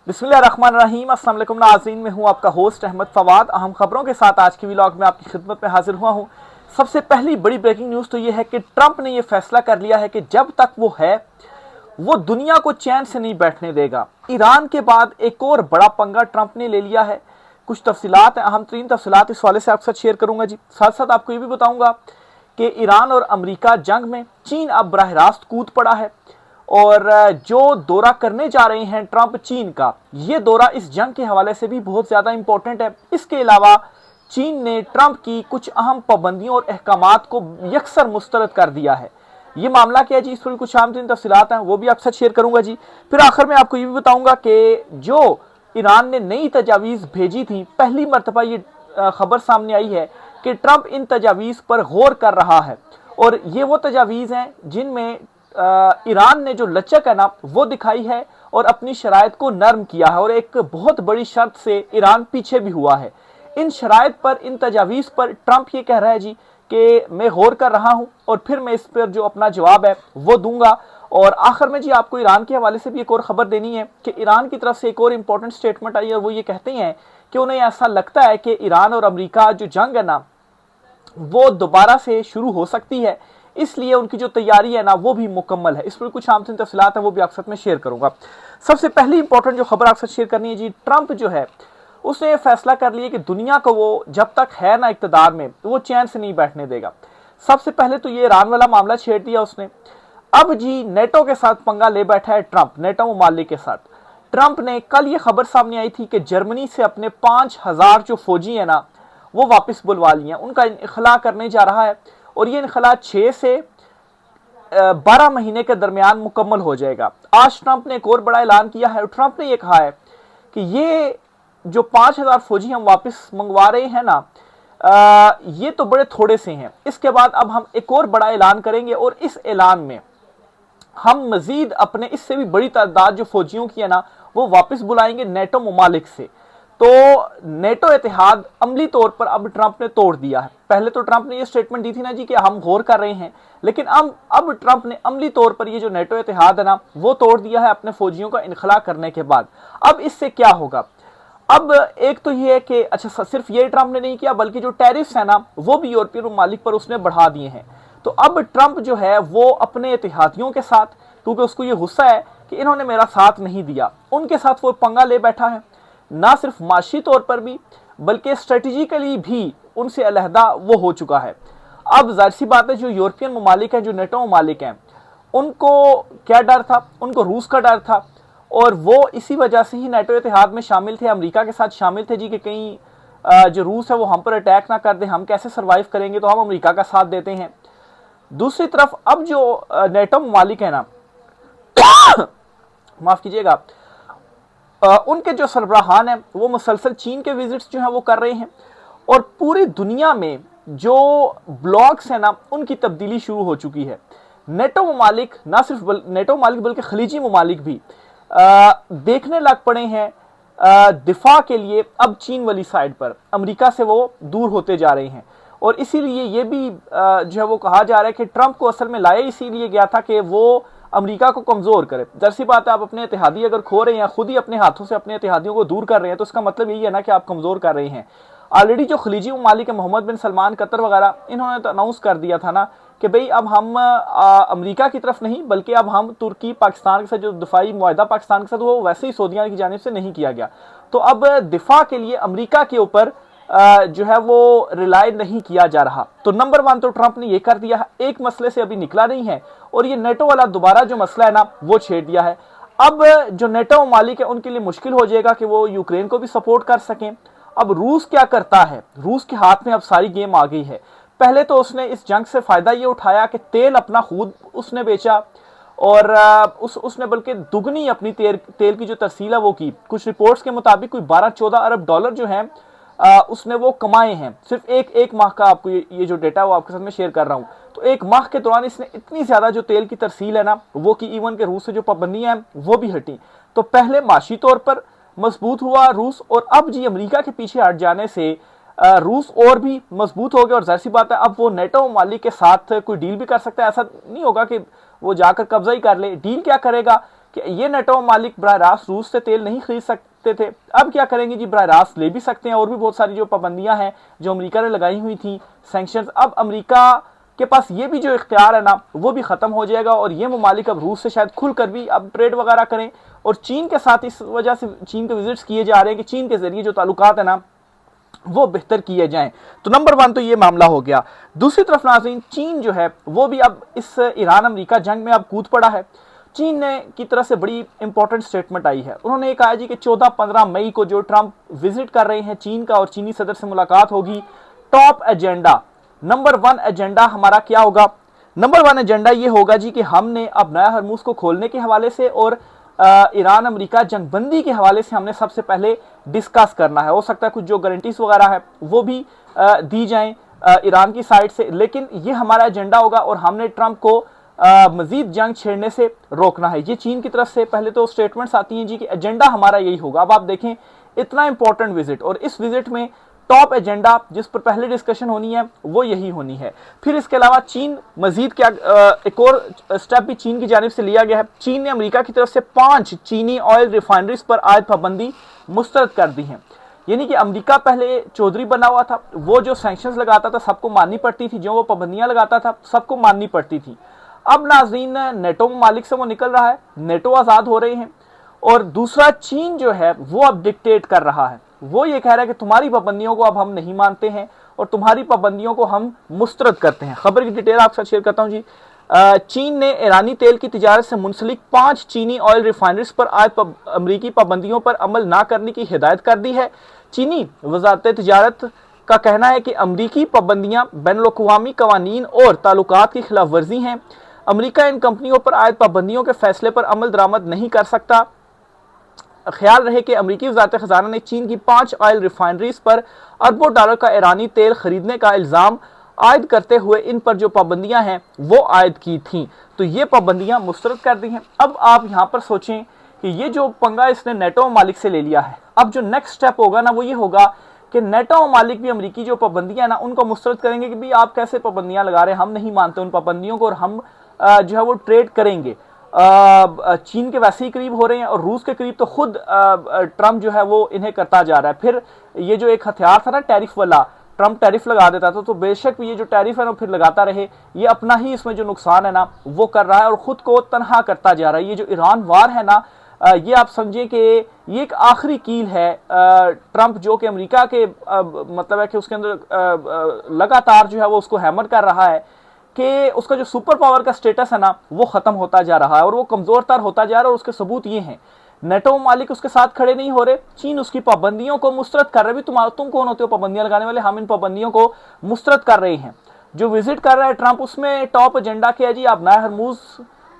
बिस्मिल्लाहिर्रहमानिर्रहीम। अस्सलाम वालेकुम नाज़रीन, मैं हूं आपका होस्ट अहमद फवाद। अहम खबरों के साथ आज की व्लॉग में आपकी खिदमत में हाजिर हुआ हूं। सबसे पहली बड़ी ब्रेकिंग न्यूज़ तो यह है कि ट्रंप ने यह फैसला कर लिया है कि जब तक वो है वो दुनिया को चैन से नहीं बैठने देगा। ईरान के बाद एक और बड़ा पंगा ट्रंप ने ले लिया है। कुछ तफसीलात हैं, अहम तरीन तफसीलात इस हवाले से आपके साथ शेयर करूंगा जी। साथ साथ आपको ये भी बताऊंगा कि ईरान और अमेरिका जंग में चीन अब बराह रास्त कूद पड़ा है और जो दौरा करने जा रहे हैं ट्रंप चीन का, ये दौरा इस जंग के हवाले से भी बहुत ज़्यादा इंपॉर्टेंट है। इसके अलावा चीन ने ट्रंप की कुछ अहम पाबंदियों और अहकामात को यकसर मुस्तरद कर दिया है। ये मामला क्या है जी, इस पर कुछ आम तरीन तफसीलात हैं, वो भी आपसे शेयर करूंगा जी। फिर आखिर में आपको ये भी बताऊंगा कि जो ईरान ने नई तजावीज़ भेजी थी, पहली मरतबा ये खबर सामने आई है कि ट्रंप इन तजावीज़ पर गौर कर रहा है और ये वो तजावीज़ हैं जिनमें ईरान ने जो लचक है ना वो दिखाई है और अपनी शराइत को नरम किया है और एक बहुत बड़ी शर्त से ईरान पीछे भी हुआ है। इन शराइत पर, इन तजावीज़ पर ट्रंप ये कह रहा है जी कि मैं गौर कर रहा हूं और फिर मैं इस पर जो अपना जवाब है वो दूंगा। और आखिर में जी आपको ईरान के हवाले से भी एक और खबर देनी है कि ईरान की तरफ से एक और इंपॉर्टेंट स्टेटमेंट आई है और वो ये कहते हैं कि उन्हें ऐसा लगता है कि ईरान और अमेरिका जो जंग है ना वो दोबारा से शुरू हो सकती है, इसलिए उनकी जो तैयारी है ना वो भी मुकम्मल है। इस पर कुछ आम तफसीलात है वो भी आपके साथ में शेयर करूंगा। सबसे पहली इंपॉर्टेंट जो खबर आपसे शेयर करनी है जी, ट्रंप जो है उसने ये फैसला कर लिया कि दुनिया को वो जब तक है ना इक़्तिदार में वो चैन से नहीं बैठने देगा। सबसे पहले तो ये ईरान वाला मामला छेड़ दिया उसने। अब जी नेटो के साथ पंगा ले बैठा है ट्रंप, नेटो ममालिक के साथ। ट्रंप ने कल ये खबर सामने आई थी कि जर्मनी से अपने 5000 जो फौजी है ना वो वापस बुलवा लिए हैं, उनका इनखला करने जा रहा है और ये इनखला 6 से 12 महीने के दरमियान मुकम्मल हो जाएगा। आज ट्रंप ने एक और बड़ा ऐलान किया है और ट्रंप ने ये कहा है कि ये जो 5000 फौजी हम वापस मंगवा रहे हैं ना, ये तो बड़े थोड़े से हैं। इसके बाद अब हम एक और बड़ा ऐलान करेंगे और इस ऐलान में हम मजीद अपने इससे भी बड़ी तादाद जो फौजियों की है ना वो वापस बुलाएंगे नेटो ममालिक से। तो नेटो इतिहाद अमली तौर पर अब ट्रंप ने तोड़ दिया है। पहले तो ट्रंप ने ये स्टेटमेंट दी थी ना जी कि हम गौर कर रहे हैं, लेकिन अब ट्रंप ने अमली तौर पर ये जो नेटो इतिहाद है ना वो तोड़ दिया है अपने फौजियों का इनखला करने के बाद। अब इससे क्या होगा? अब एक तो ये है कि अच्छा सिर्फ ये ट्रंप ने नहीं किया बल्कि जो टैरिफ्स है ना वो भी यूरोपीय ममालिक पर उसने बढ़ा दिए हैं। तो अब ट्रंप जो है वो अपने इतिहादियों के साथ, क्योंकि उसको ये गुस्सा है कि इन्होंने मेरा साथ नहीं दिया, उनके साथ वो पंगा ले बैठा है। ना सिर्फ माशी तौर पर भी बल्कि स्ट्रेटेजिकली भी उनसे अलहदा वो हो चुका है। अब जाहिर सी बात है जो यूरोपियन ममालिक हैं, जो नेटो ममालिक हैं, उनको क्या डर था? उनको रूस का डर था और वो इसी वजह से ही नेटो इतिहाद में शामिल थे, अमेरिका के साथ शामिल थे जी कि कहीं जो रूस है वो हम पर अटैक ना कर दे, हम कैसे सर्वाइव करेंगे, तो हम अमेरिका का साथ देते हैं। दूसरी तरफ अब जो नेटो ममालिक है ना माफ कीजिएगा, उनके जो सरबराहान हैं वो मुसलसल चीन के विजिट्स जो हैं वो कर रहे हैं और पूरी दुनिया में जो ब्लॉक्स हैं ना उनकी तब्दीली शुरू हो चुकी है। नेटो ममालिक, ना सिर्फ नेटो ममालिक बल्कि खलीजी ममालिक भी देखने लग पड़े हैं दिफा के लिए अब चीन वाली साइड पर, अमेरिका से वो दूर होते जा रहे हैं। और इसीलिए ये भी जो है वो कहा जा रहा है कि ट्रंप को असल में लाया इसीलिए गया था कि वो अमेरिका को कमजोर करे। जर्सी बात है, आप अपने इत्तेहादी अगर खो रहे हैं, खुद ही अपने हाथों से अपने इत्तेहादियों को दूर कर रहे हैं, तो इसका मतलब यही है ना कि आप कमजोर कर रहे हैं। ऑलरेडी जो खलीजी ममालिक है, मोहम्मद बिन सलमान, कतर वगैरह, इन्होंने तो अनाउंस कर दिया था ना कि भाई अब हम अमेरिका की तरफ नहीं बल्कि अब हम तुर्की पाकिस्तान के साथ जो दिफाई मुआहदा पाकिस्तान के साथ वो वैसे ही सऊदीया की जानिब से नहीं किया गया। तो अब दिफा के लिए अमेरिका के ऊपर जो है वो रिलाय नहीं किया जा रहा। तो नंबर 1 तो ट्रंप ने ये कर दिया है, एक मसले से अभी निकला नहीं है और ये नेटो वाला दोबारा जो मसला है ना वो छेड़ दिया है। अब जो नेटो ममालिक है उनके लिए मुश्किल हो जाएगा कि वो यूक्रेन को भी सपोर्ट कर सकें। अब रूस क्या करता है? रूस के हाथ में अब सारी गेम आ गई है। पहले तो उसने इस जंग से फायदा ये उठाया कि तेल अपना खुद उसने बेचा और उसने बल्कि दुगनी अपनी तेल की जो तरसील है वो की। कुछ रिपोर्ट्स के मुताबिक कोई 12-14 अरब डॉलर जो है उसने वो कमाए हैं सिर्फ एक माह का। आपको ये जो डेटा है वो आपके साथ में शेयर कर रहा हूँ। तो एक माह के दौरान इसने इतनी ज्यादा जो तेल की तरसील है ना वो की, इवन के रूस से जो पाबंदियां हैं वो भी हटी। तो पहले माशी तौर पर मजबूत हुआ रूस और अब जी अमेरिका के पीछे हट जाने से रूस और भी मजबूत हो गया और जाहिर सी बात है अब वो नेटो ममालिक के साथ कोई डील भी कर सकता है। ऐसा नहीं होगा कि वो जाकर कब्जा ही कर ले। डील क्या करेगा कि ये नेटो मालिक बराह रास्त रूस से तेल नहीं खरीद सकते थे, अब क्या करेंगे जी, बराह रास्त ले भी सकते हैं। और भी बहुत सारी जो पाबंदियां हैं जो अमेरिका ने लगाई हुई थी, सैंक्शंस, अब अमेरिका के पास ये भी जो इख्तियार है ना वो भी खत्म हो जाएगा और ये ममालिक अब रूस से शायद खुलकर भी अब ट्रेड वगैरह करें। और चीन के साथ इस वजह से चीन के विजिट्स किए जा रहे हैं कि चीन के जरिए जो ताल्लुकात है ना वो बेहतर किए जाएं। तो नंबर 1 तो ये मामला हो गया। दूसरी तरफ नाज़रीन, चीन जो है वो भी अब इस ईरान अमेरिका जंग में अब कूद पड़ा है। चीन ने की तरफ से बड़ी इंपॉर्टेंट स्टेटमेंट आई है। उन्होंने कहा जी कि 14-15 मई को जो ट्रंप विजिट कर रहे हैं चीन का और चीनी सदर से मुलाकात होगी, टॉप एजेंडा नंबर 1 एजेंडा हमारा क्या होगा? नंबर 1 एजेंडा ये होगा जी कि हमने अब नया हरमुज को खोलने के हवाले से और ईरान अमेरिका जंगबंदी के हवाले से हमने सबसे पहले डिस्कस करना है। हो सकता है कुछ जो गारंटीज वगैरह है वो भी दी जाएं ईरान की साइड से, लेकिन ये हमारा एजेंडा होगा और हमने ट्रंप को मजीद जंग छेड़ने से रोकना है। ये चीन की तरफ से पहले तो स्टेटमेंट्स आती हैं जी कि एजेंडा हमारा यही होगा। अब आप देखें इतना इंपॉर्टेंट विजिट, और इस विजिट में टॉप एजेंडा जिस पर पहले डिस्कशन होनी है वो यही होनी है। फिर इसके अलावा चीन मजीद क्या एक और स्टेप भी चीन की जानिब से लिया गया है। चीन ने अमेरिका की तरफ से 5 चीनी ऑयल रिफाइनरीज पर आयद पाबंदी मुस्तरद कर दी है। यानी कि अमेरिका पहले चौधरी बना हुआ था, वो जो सैंक्शंस लगाता था सबको माननी पड़ती थी, जो वो पाबंदियां लगाता था सबको माननी पड़ती थी। अब नाज़रीन नेटो मालिक से वो निकल रहा है, नेटो आज़ाद हो रहे हैं, और दूसरा चीन जो है वो अब डिक्टेट कर रहा है। वो ये कह रहा है कि तुम्हारी पाबंदियों को अब हम नहीं मानते हैं और तुम्हारी पाबंदियों को हम मुस्तरद करते हैं। खबर की डिटेल आपके साथ शेयर करता हूं जी। चीन ने ईरानी तेल की तिजारत से मुंसलिक 5 चीनी ऑयल रिफाइनरीज पर आयद अमरीकी पाबंदियों पर अमल ना करने की हिदायत कर दी है। चीनी वजारत तिजारत का कहना है कि अमरीकी पाबंदियां बैनुल-अक़वामी कवानीन और ताल्लुकात की खिलाफ वर्जी हैं। अमरीका इन कंपनियों पर आयद पाबंदियों के फैसले पर अमल दरामद नहीं कर सकता। ख्याल रहे कि अमरीकी वज़ारत ख़ज़ाना ने चीन की 5 ऑयल रिफाइनरीज पर अरबों डॉलर का ईरानी तेल खरीदने का इल्ज़ाम आयद करते हुए इन पर जो पाबंदियां हैं वो आयद की थीं। तो ये पाबंदियां मुस्तरद कर दी हैं। अब आप यहाँ पर सोचें कि ये जो पंगा इसने नेटो मालिक से ले लिया है, अब जो नेक्स्ट स्टेप होगा ना वो ये होगा कि नेटो मालिक भी अमरीकी जो पाबंदियां ना उनको मुस्तरद करेंगे कि भाई आप कैसे पाबंदियां लगा रहे हैं, हम नहीं मानते उन पाबंदियों को और हम जो है वो ट्रेड करेंगे। चीन के वैसे ही करीब हो रहे हैं और रूस के करीब तो खुद ट्रंप जो है वो इन्हें करता जा रहा है। फिर ये जो एक हथियार था ना टैरिफ वाला, ट्रंप टैरिफ लगा देता था, तो बेशक ये जो टैरिफ है ना फिर लगाता रहे, ये अपना ही इसमें जो नुकसान है ना वो कर रहा है और खुद को तनहा करता जा रहा है। ये जो ईरान वार है ना, ये आप समझें कि ये एक आखिरी कील है ट्रंप जो कि अमेरिका के मतलब है कि उसके अंदर लगातार जो है वो उसको हैमर कर रहा है कि उसका जो सुपर पावर का स्टेटस है ना वो खत्म होता जा रहा है और वो कमजोर तर होता जा रहा है। और उसके सबूत ये हैं, नेटो मालिक उसके साथ खड़े नहीं हो रहे, चीन उसकी पाबंदियों को मुस्तरद कर रहे। भी तुम कौन होते हो पाबंदियां लगाने वाले? हम इन पाबंदियों को मुस्तरद कर रहे हैं। जो विजिट कर रहा है ट्रंप, उसमें टॉप एजेंडा क्या है जी? आप नया हरमुज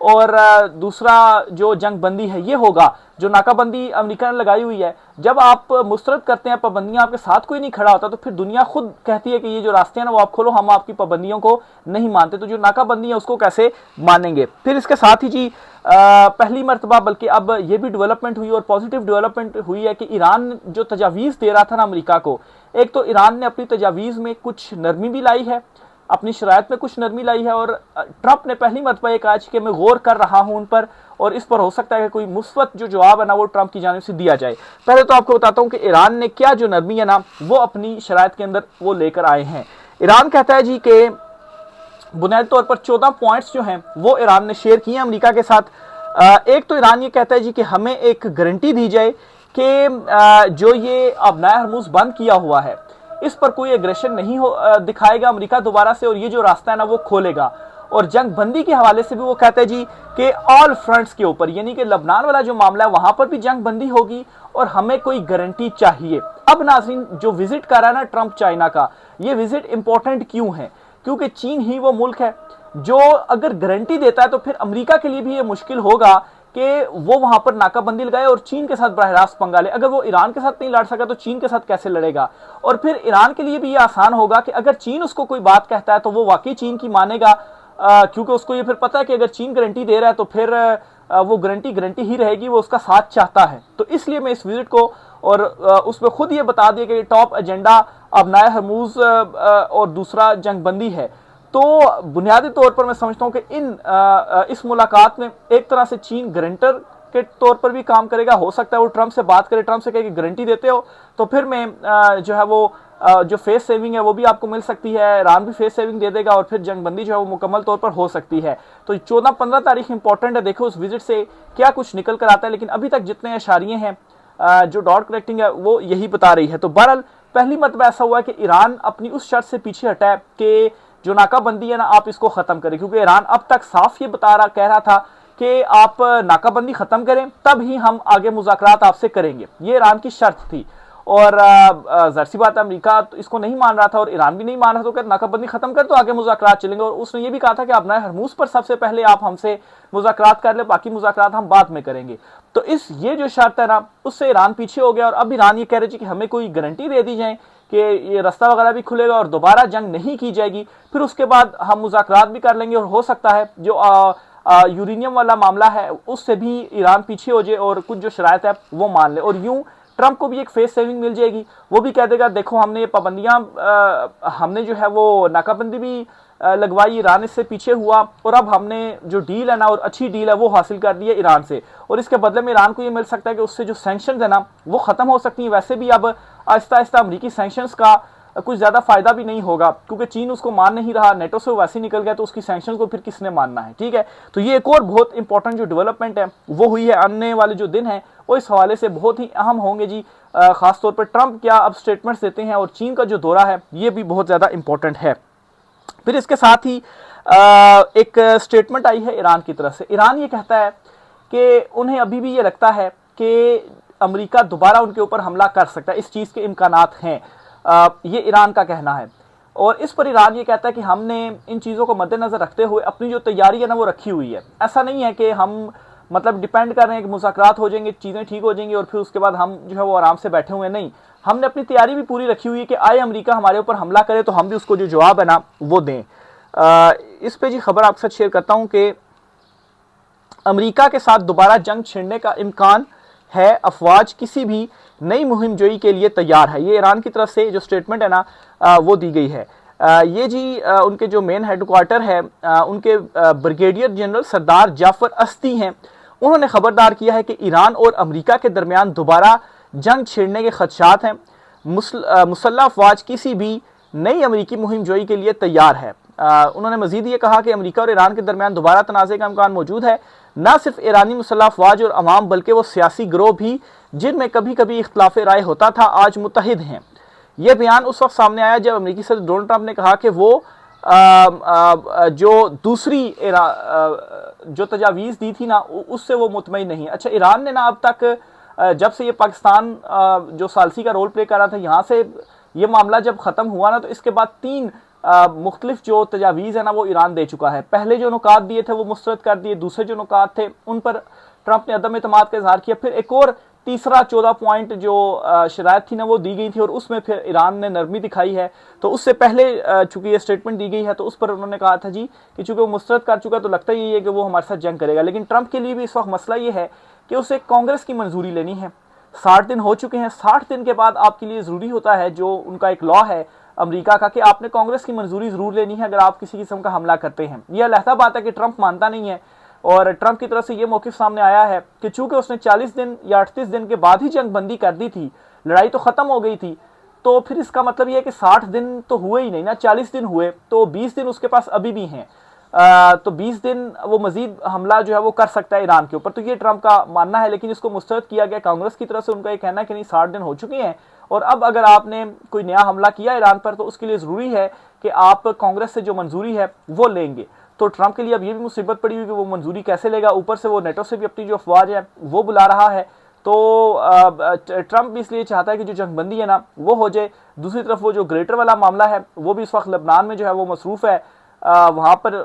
और दूसरा जो जंग बंदी है ये होगा, जो नाकाबंदी अमेरिका ने लगाई हुई है। जब आप मुस्तरद करते हैं पाबंदियां, आपके साथ कोई नहीं खड़ा होता, तो फिर दुनिया खुद कहती है कि ये जो रास्ते हैं ना वो आप खोलो, हम आपकी पाबंदियों को नहीं मानते। तो जो नाकाबंदी है उसको कैसे मानेंगे? फिर इसके साथ ही जी पहली मरतबा बल्कि अब ये भी डेवलपमेंट हुई और पॉजिटिव डेवलपमेंट हुई है कि ईरान जो तजावीज़ दे रहा था ना अमेरिका को, एक तो ईरान ने अपनी तजावीज़ में कुछ नरमी भी लाई है, अपनी शरायत में कुछ नरमी लाई है, और ट्रंप ने पहली मरतबा एक आज कि मैं गौर कर रहा हूं उन पर और इस पर हो सकता है कि कोई मुस्बत जो जवाब है ना वो ट्रंप की जानिब से दिया जाए। पहले तो आपको बताता हूं कि ईरान ने क्या जो नरमी है ना वो अपनी शरायत के अंदर वो लेकर आए हैं। ईरान कहता है जी कि बुनियादी तौर पर 14 पॉइंट्स जो हैं वो ईरान ने शेयर किए हैं अमेरिका के साथ। एक तो ईरान ये कहता है जी कि हमें एक गारंटी दी जाए कि जो ये अब नया हरमुज बंद किया हुआ है इस पर कोई एग्रेशन नहीं दिखाएगा अमेरिका दोबारा से, और ये जो रास्ता है ना वो खोलेगा। और जंग बंदी के हवाले से भी वो कहते हैं जी कि ऑल फ्रंट्स के ऊपर, यानी कि लबनान वाला जो मामला है वहां पर भी जंग बंदी होगी और हमें कोई गारंटी चाहिए। अब नाज़रीन जो विजिट कर रहा है ना ट्रंप चाइना का, ये विजिट इंपॉर्टेंट क्यों है? क्योंकि चीन ही वो मुल्क है जो अगर गारंटी देता है तो फिर अमेरिका के लिए भी ये मुश्किल होगा कि वो वहां पर नाकाबंदी लगाए और चीन के साथ बराह रास्त पंगा ले। अगर वो ईरान के साथ नहीं लड़ सका तो चीन के साथ कैसे लड़ेगा? और फिर ईरान के लिए भी ये आसान होगा कि अगर चीन उसको कोई बात कहता है तो वो वाकई चीन की मानेगा, क्योंकि उसको ये फिर पता है कि अगर चीन गारंटी दे रहा है तो फिर वो गारंटी ही रहेगी, वो उसका साथ चाहता है। तो इसलिए मैं इस विजिट को और उसमें खुद ये बता दिया कि टॉप एजेंडा अब नया हरमुज और दूसरा जंग बंदी है। तो बुनियादी तौर पर मैं समझता हूं कि इस मुलाकात में एक तरह से चीन गारंटर के तौर पर भी काम करेगा। हो सकता है वो ट्रंप से बात करे, ट्रंप से कहे कि गारंटी देते हो तो फिर मैं जो है वो जो फेस सेविंग है वो भी आपको मिल सकती है, ईरान भी फेस सेविंग दे देगा और फिर जंगबंदी जो है वो मुकम्मल तौर पर हो सकती है। तो 14-15 तारीख इंपॉर्टेंट है, देखो उस विजिट से क्या कुछ निकल कर आता है। लेकिन अभी तक जितने इशारिये हैं, जो डॉट कनेक्टिंग है वो यही बता रही है। तो बहरहाल पहली मरतबा ऐसा हुआ कि ईरान अपनी उस शर्त से पीछे हटा है कि जो नाकाबंदी है ना आप इसको खत्म करें, क्योंकि ईरान अब तक साफ ये कह रहा था कि आप नाकाबंदी खत्म करें तब ही हम आगे मुज़ाकरात आपसे करेंगे, ये ईरान की शर्त थी। और जाहिर सी बात है अमेरिका तो इसको नहीं मान रहा था और ईरान भी नहीं मान रहा था, तो नाकाबंदी खत्म कर तो आगे मुज़ाकरात चलेंगे। और उसने ये भी कहा था कि आप नए हरमूज पर सबसे पहले आप हमसे मुज़ाकरात कर ले, बाकी मुज़ाकरात हम बाद में करेंगे। तो ये जो शर्त है ना उससे ईरान पीछे हो गया और अब ईरान ये कह रहे थे कि हमें कोई गारंटी दे दी जाए कि ये रास्ता वगैरह भी खुलेगा और दोबारा जंग नहीं की जाएगी, फिर उसके बाद हम मुज़ाकरात भी कर लेंगे और हो सकता है जो यूरेनियम वाला मामला है उससे भी ईरान पीछे हो जाए और कुछ जो शराइत है वो मान ले। और यूं ट्रंप को भी एक फेस सेविंग मिल जाएगी, वो भी कह देगा देखो हमने ये पाबंदियां हमने जो है वो नाकाबंदी भी लगवाई, ईरान इससे पीछे हुआ और अब हमने जो डील है ना और अच्छी डील है वो हासिल कर दी है ईरान से, और इसके बदले में ईरान को ये मिल सकता है कि उससे जो सैंक्शंस है ना वो खत्म हो सकती हैं। वैसे भी अब आहिस्ता आहिस्ता अमरीकी सैंक्शंस का कुछ ज्यादा फायदा भी नहीं होगा क्योंकि चीन उसको मान नहीं रहा, नेटो से वैसे निकल गया तो उसकी सैंक्शंस को फिर किसने मानना है। ठीक है, तो ये एक और बहुत इंपॉर्टेंट जो डेवलपमेंट है वो हुई है। आने वाले जो दिन है वो इस हवाले से बहुत ही अहम होंगे जी, खासतौर पर ट्रंप क्या अब स्टेटमेंट्स देते हैं और चीन का जो दौरा है ये भी बहुत ज्यादा इंपॉर्टेंट है। फिर इसके साथ ही एक स्टेटमेंट आई है ईरान की तरफ से। ईरान ये कहता है कि उन्हें अभी भी ये लगता है कि अमेरिका दोबारा उनके ऊपर हमला कर सकता है, इस चीज़ के इम्कानात हैं, ये ईरान का कहना है। और इस पर ईरान ये कहता है कि हमने इन चीज़ों को मद्देनज़र रखते हुए अपनी जो तैयारी है ना वो रखी हुई है। ऐसा नहीं है कि हम मतलब डिपेंड कर रहे हैं कि मुज़ाकरात हो जाएंगे, चीज़ें ठीक हो जाएंगी और फिर उसके बाद हम जो है वो आराम से बैठे हुए, नहीं, हमने अपनी तैयारी भी पूरी रखी हुई है कि आए अमेरिका हमारे ऊपर हमला करे तो हम भी उसको जो जवाब है ना वो दें। इस पे जी खबर आपके साथ शेयर करता हूँ कि अमेरिका के साथ दोबारा जंग छिड़ने का इम्कान है, अफवाज किसी भी नई मुहिम जोई के लिए तैयार है। ये ईरान की तरफ से जो स्टेटमेंट है ना वो दी गई है। ये जी उनके जो मेन हेडक्वार्टर है उनके ब्रिगेडियर जनरल सरदार जाफर अस्ती हैं, उन्होंने खबरदार किया है कि ईरान और अमेरिका के दरमियान दोबारा जंग छिड़ने के खदशात हैं। मुसल्लह अफवाज किसी भी नई अमेरिकी मुहिम जोई के लिए तैयार है। उन्होंने मजीद ये कहा कि अमेरिका और ईरान के दरमियान दोबारा तनाज़े का इम्कान मौजूद है। न सिर्फ ईरानी मुसल्लह अफवाज और अवाम बल्कि वो सियासी गिरोह भी जिनमें कभी कभी इख्तलाफ राय होता था आज मुत्तहिद हैं। यह बयान उस वक्त सामने आया जब अमेरिकी सदर डोनाल्ड ट्रंप ने कहा कि वो जो दूसरी जो तजावीज़ दी थी ना उससे वो मुतमईन नहीं। अच्छा, ईरान ने ना अब तक जब से ये पाकिस्तान जो सालसी का रोल प्ले कर रहा था, यहाँ से ये मामला जब ख़त्म हुआ ना तो इसके बाद 3 मुख्तलिफ जो तजावीज़ है ना वो ईरान दे चुका है। पहले जो नुकात दिए थे वो मुस्तरद कर दिए, दूसरे जो नुकात थे उन पर ट्रंप ने अदम एतमाद का इजहार किया, फिर एक और तीसरा 14 पॉइंट जो शराइत थी ना वो दी गई थी और उसमें फिर ईरान ने नरमी दिखाई है। तो उससे पहले चूंकि ये स्टेटमेंट दी गई है तो उस पर उन्होंने कहा था जी कि चूंकि वो मुस्तरद कर चुका तो लगता ही है कि वो हमारे साथ जंग करेगा। लेकिन ट्रंप के लिए भी इस वक्त मसला ये है कि उसे कांग्रेस की मंजूरी लेनी है। 60 दिन हो चुके हैं, 60 दिन के बाद आपके लिए ज़रूरी होता है, जो उनका एक लॉ है अमेरिका का, कि आपने कांग्रेस की मंजूरी ज़रूर लेनी है अगर आप किसी किस्म का हमला करते हैं। यह अलहदा बात है कि ट्रंप मानता नहीं है और ट्रंप की तरफ से ये मौक़िफ़ सामने आया है कि चूंकि उसने 40 दिन या 38 दिन के बाद ही जंगबंदी कर दी थी, लड़ाई तो ख़त्म हो गई थी, तो फिर इसका मतलब ये है कि 60 दिन तो हुए ही नहीं ना, 40 दिन हुए, तो 20 दिन उसके पास अभी भी हैं। तो 20 दिन वो मजीद हमला जो है वो कर सकता है ईरान के ऊपर। तो ये ट्रंप का मानना है, लेकिन इसको मुस्तरद किया गया कांग्रेस की तरफ से। उनका ये कहना है कि नहीं, 60 दिन हो चुके हैं और अब अगर आपने कोई नया हमला किया ईरान पर तो उसके लिए ज़रूरी है कि आप कांग्रेस से जो मंजूरी है वो लेंगे। तो ट्रंप के लिए अब ये भी मुसीबत पड़ी हुई कि वो मंजूरी कैसे लेगा, ऊपर से वो नेटो से भी अपनी जो अफवाज है वो बुला रहा है। तो ट्रंप भी इसलिए चाहता है कि जो जंगबंदी है ना वो हो जाए। दूसरी तरफ वो जो ग्रेटर वाला मामला है वो भी इस वक्त लबनान में जो है वो मसरूफ़ है, वहाँ पर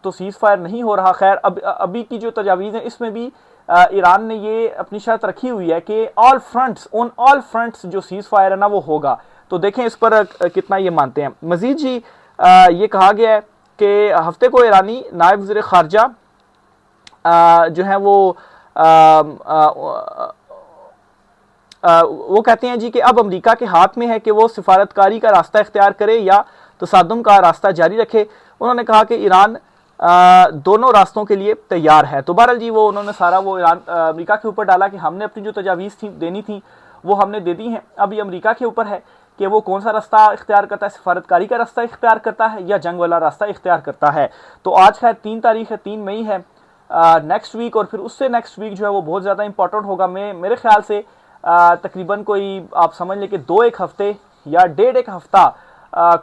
तो सीज़ फायर नहीं हो रहा। खैर अभी की जो तजावीज़ हैं इसमें भी ईरान ने ये अपनी शर्त रखी हुई है कि ऑन ऑल फ्रंट्स जो सीज़ फायर है ना वो होगा। तो देखें इस पर कितना ये मानते हैं। मजीद जी ये कहा गया है कि हफ्ते को ईरानी नायब वज़ीर ख़ारजा जो है वो कहते हैं जी कि अब अमेरिका के हाथ में है कि वो सिफारतकारी का रास्ता इख्तियार करे या तसादुम का रास्ता जारी रखे। उन्होंने कहा कि ईरान दोनों रास्तों के लिए तैयार है। तो बहरहाल जी वो उन्होंने सारा वो अमेरिका के ऊपर डाला कि हमने अपनी जो तजावीज़ थी देनी थी वो हमने दे दी हैं। अब ये अमेरिका के ऊपर है कि वो कौन सा रास्ता इख्तियार करता है, सफारतकारी का रास्ता इख्तियार करता है या जंग वाला रास्ता इख्तियार करता है। तो आज का 3 तारीख है, 3 मई है। नेक्स्ट वीक और फिर उससे नेक्स्ट वीक जो है वो बहुत ज़्यादा इंपॉर्टेंट होगा। मेरे ख्याल से तकरीबन कोई आप समझ लें कि 2-1 हफ्ते या 1.5 हफ्ता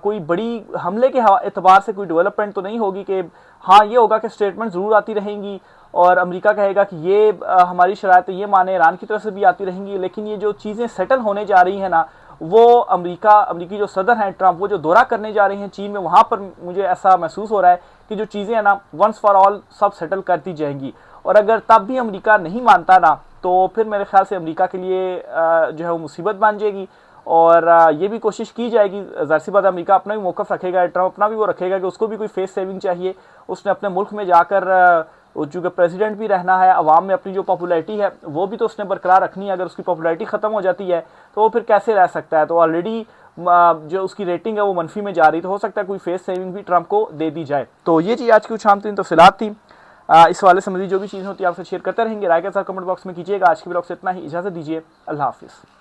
कोई बड़ी हमले के एतबार से कोई डेवलपमेंट तो नहीं होगी। कि हाँ ये होगा कि स्टेटमेंट ज़रूर आती रहेंगी और अमेरिका कहेगा कि ये हमारी शरायतें ये माने, ईरान की तरफ से भी आती रहेंगी, लेकिन ये जो चीज़ें सेटल होने जा रही हैं ना, वो अमेरिकी जो सदर हैं ट्रंप, वो जो दौरा करने जा रहे हैं चीन में, वहाँ पर मुझे ऐसा महसूस हो रहा है कि जो चीज़ें हैं ना वंस फॉर ऑल सब सेटल कर दी जाएंगी। और अगर तब भी अमेरिका नहीं मानता ना, तो फिर मेरे ख्याल से अमेरिका के लिए जो है वो मुसीबत बन जाएगी। और ये भी कोशिश की जाएगी, ज़ाहिर सी बात है अमेरिका अपना भी मौक़िफ़ रखेगा, ट्रंप अपना भी वो रखेगा कि उसको भी कोई फेस सेविंग चाहिए। उसने अपने मुल्क में जाकर चूँकि प्रेसिडेंट भी रहना है, अवाम में अपनी जो पॉपुलैरिटी है वो भी तो उसने बरकरार रखनी है। अगर उसकी पॉपुलैरिटी ख़त्म हो जाती है तो वो फिर कैसे रह सकता है। तो ऑलरेडी जो उसकी रेटिंग है वो मनफी में जा रही, तो हो सकता है कोई फेस सेविंग भी ट्रंप को दे दी जाए। तो ये चीज़ आज की शाम 3 तफसीलात थी। इस वाले से मज़ीद जो भी चीज़ें होती है आपसे शेयर करते रहेंगे। राय के साथ कमेंट बॉक्स में कीजिएगा। आज की ब्लॉग से इतना ही, इजाज़त दीजिए, अल्लाह हाफिज़।